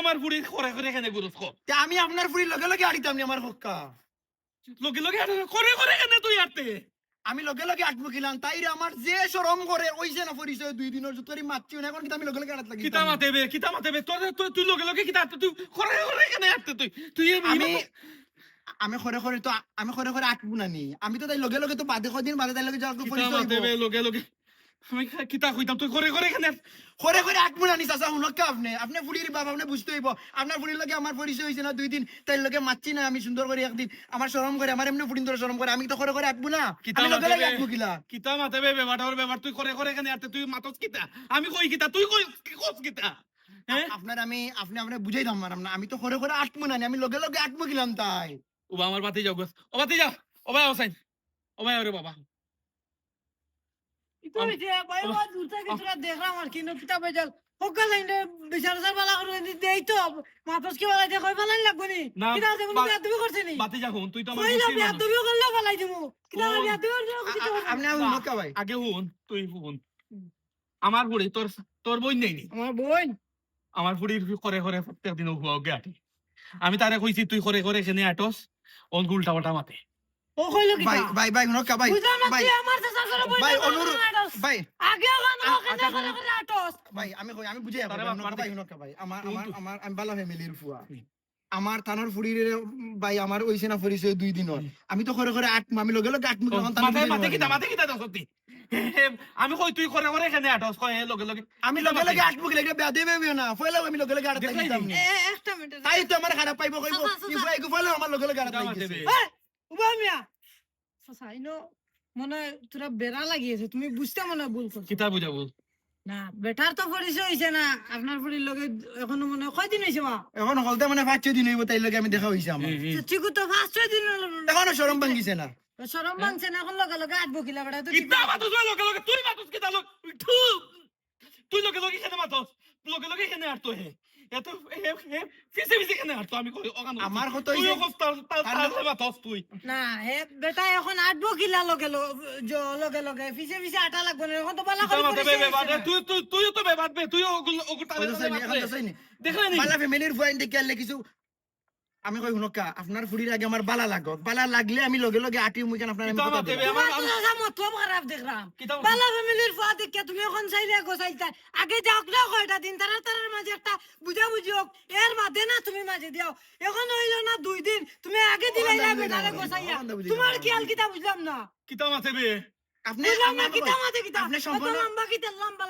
আমার বুড়ি করে করে কেন গুরুস কো আমি আপনার ফুড়ির লগে লগে আড়িতাম নি আমার হক্কা লগে লগে করে করে কেন তুই আরতে আমি লগে লগে আটবো কিলাম তাইরে আমার যে শরম করে ওইছে না পরিচয় 2 দিনের জুতরি মারছি না এখন কিন্তু আমি লগে লগে আড়াত লাগি কিতা মাতেবে তুই লগে লগে কিতা তুই করে করে কেন আরতে তুই আমি আমি খরে খরে তো আমি খরে খরে আটবো না নি আমি তো তাই লগে লগে তো বাদে কদিন বাদে তাই লগে যাওয়ার পরিচয় মাতেবে লগে লগে আমি কিতা কইতাম তুই করে করে কেন খরে খরে আটবো না নি চাচা হুনক আপনি ফুড়ির বাবা আপনি বুঝতে হইব আপনার ফুড়ির লগে আমার পরিচয় হইছে না 2 দিন তাই লগে মারছি না আমি সুন্দর করে একদিন আমার শরম করে আমার এমনি ফুড়িন ধরে শরম করে আমি তো খরে খরে আটবো না আমি লগে লগে আটবো কিলা কিতা মাতেবে ব্যাপার তুই করে করে কেন আরতে তুই মাতস কিতা আমি কই কিতা তুই কই কস কিতা আপনার আমি আপনি বুঝাই দাম মারাম না আমি তো খরে খরে আটবো না নি আমি লগে লগে আটবো কিলাম তাই ওবা আমার বাতি যাও গস ও বাতি যা ও ভাই হোসেন ও ভাই ওরে বাবা তুই যে ভাই ও দূর থেকে তোরা দেখলাম আর কি নকিতা বেজাল হোকা লাইনে বিচার বালা করে দেই তো মাতস কি বলা যে কই বালাই লাগবো নি কিটা যে কোনো বিয়া তুমি করছিস নি বাতি যা হুন তুই তো আমার কইলা বিয়া তুমি করলে বালাই দিমু কিটা বিয়া তুমি আপনি হুনক ভাই আগে হুন তুই হুন আমার বুড়ি তোর বই নেই নি আমার বোন আমার বুড়ির করে করে প্রত্যেক দিন হুয়া আটি আমি তারে কইছি তুই করে করে এখানে আটস অন উল্টা পাল্টা মাতে ও কইলো কি ভাই হুনক ভাই ভাই আমার তো সাসরে বই ভাই অনুরোধ ভাই আগে গান ওখানে করে করে আটস ভাই আমি বুঝাই ভাই হুনক ভাই আমার আমি ভালো ফ্যামিলির ফুয়া আমার থানার ফুড়ির ভাই আমার ওইছে না পরিচয় 2 দিন আমি তো করে করে আমি লগে লগে আট মাতে কিতা সত্যি আমি কই তুই করে করে এখানে আটস কই লগে লগে আমি লগে লগে আট মুখ লাগে বেয়া দেবে না ফয়লা আমি লগে লগে আট লাগিতাম একটা মিনিট তাই তো আমার খারাপ পাইবো কইবো ইফাই গো ফয়লা আমার লগে লগে আট লাগিছে উবা মিয়া সাইনো মনে তোরা বেড়া লাগিয়েছে তুমি বুঝতে মনে ভুল করছো কিতা বুঝাবো না বেটার তো পরিচয় হইছে না আপনার পরির লগে এখনো মনে কয়দিন হইছে মা এখন হলতে মানে 5-6 দিন হইব তাই লগে আমি দেখা হইছে আমার ঠিক তো 5-6 দিন হলো এখনো শরম ভাঙিছে না শরম ভাঙছে না এখন লগে লগে আটবো কিলা বেটা তো কিতা মাতস লগে লগে তুই মাতস কিতা লগে তুই লগে লগে এখানে মাতস লগে লগে এখানে আটতো হে এত ফিসে ফিসে এখানে আটতো আমি কই ওখানে আমার কত তুই হইছে তার মাতস তুই না হে বেটা এখন আটবো কিলা লগে লগে লগে ফিসে ফিসে আটা লাগবে না এখন তো বালা করে তুই তো বেবাদ বে তুই ওগুটা দেখলে নি বালা ফ্যামিলির ফুয়াইন দেখে আলে কিছু আমি কই হুনকা আপনার ফুড়ির আগে আমার বালা লাগক বালা লাগলে আমি লগে লগে আটি মুই কেন আপনার আমি কথা দেব আমার মতলব খারাপ দেখলাম বালা ফ্যামিলির ফুয়া দেখে তুমি এখন চাইলে গোসাইতা আগে যাও না কয়টা দিন তারার মাঝে একটা বুঝাবুঝি হোক এর মাঝে না তুমি মাঝে দিও এখন হইল না 2 দিন তুমি আগে দিলে না বেটারে গোসাইয়া তোমার খেয়াল কিতা বুঝলাম না কিতা মাতে বে আপনি কিতা মাঝে কিতা আপনি সম্পূর্ণ লম্বা কিতা লম্বা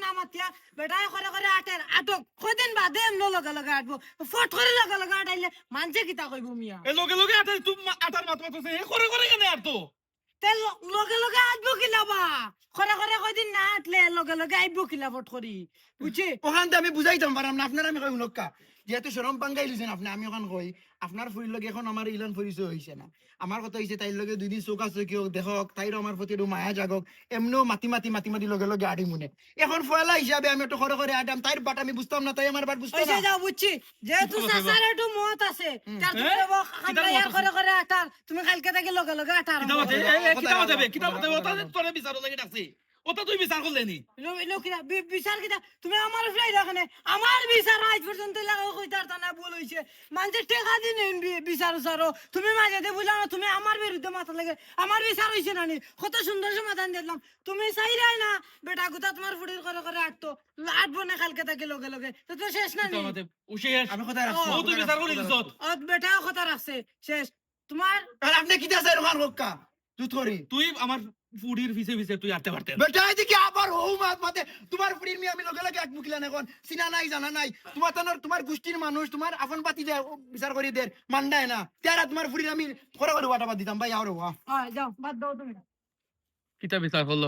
না মাতিয়া বেটা করে করে আটের আটক কয়দিন বাদে এমন লগে লগে আটবো ফট করে লগে লগে আটাইলে মানছে কিতা কইবো মিয়া এ লগে লগে আটার তুই আটার মাত মাতছে এ করে করে কেন আর তো তে লগে লগে আটবো কিলাবা করে করে কয়দিন না আটলে লগে লগে আইবো কিলা ফট করি বুঝছি ওখান আমি বুঝাইতাম পারাম না আপনার আমি কই হুনকা যেহেতু শরম পাঙ্গাই লিছেন আপনি আমি ওখান কই আপনার ফুরির লগে এখন আমার ইলান পরিচয় হইছে না আমার কথা হইছে তাইর লগে 2 দিন চোখ আছে কেউ দেখক তাইর আমার প্রতি একটু মায়া জাগক এমনও মাতি লগে লগে আড়ি মুনে এখন ফয়লা হিসাবে আমি একটু করে করে আডাম তাইর বাট আমি বুঝতাম না তাই আমার বাট বুঝতাম না যাও বুঝছি যেহেতু সাসার একটু মত আছে তার তুমি খামরা ইয়ার করে করে আটার তুমি কালকে থেকে লগে লগে আটার কিতা মাতে ওটা তোরে বিচারো লাগি ডাকছি ওটা তুই বিচার করলে নি কিটা বিচার কিটা তুমি আমার ফ্লাই রাখনে আমার বিচার আজ পর্যন্ত লাগা কইতার তা না বল হইছে মানে টাকা দিন বিচার সারো তুমি মাঝে বুঝলা না তুমি আমার বিরুদ্ধে মাথা লাগে আমার বিচার হইছে না নি কত সুন্দর সমাধান দিলাম তুমি চাইরাই না বেটা গুতা তোমার ফুড়ির করে করে আটতো আটবো না কালকে থেকে লগে লগে তো শেষ না নি আমি কথা রাখছি ও তুই বিচার করলি দিছত বেটা কথা রাখছে শেষ তোমার আর আপনি কি দাস এর মার হক্কা তুই করি তুই আমার ফুড়ির পিছে পিছে তুই আটতে পারতে বেটা এদিকে আবার হৌ মাতে তোমার ফুড়ির মি আমি লগে লগে আট মুখিলান এখন চিনা নাই জানা নাই তোমার গোষ্ঠীর মানুষ তোমার আপন পাতি দেয় বিচার করি দের মান্ডায় না তারা তোমার ফুড়ির আমি করে করে ওয়াটা বাদ দিতাম ভাই আর যাও বাদ দাও তুমি কিতা বিচার করলো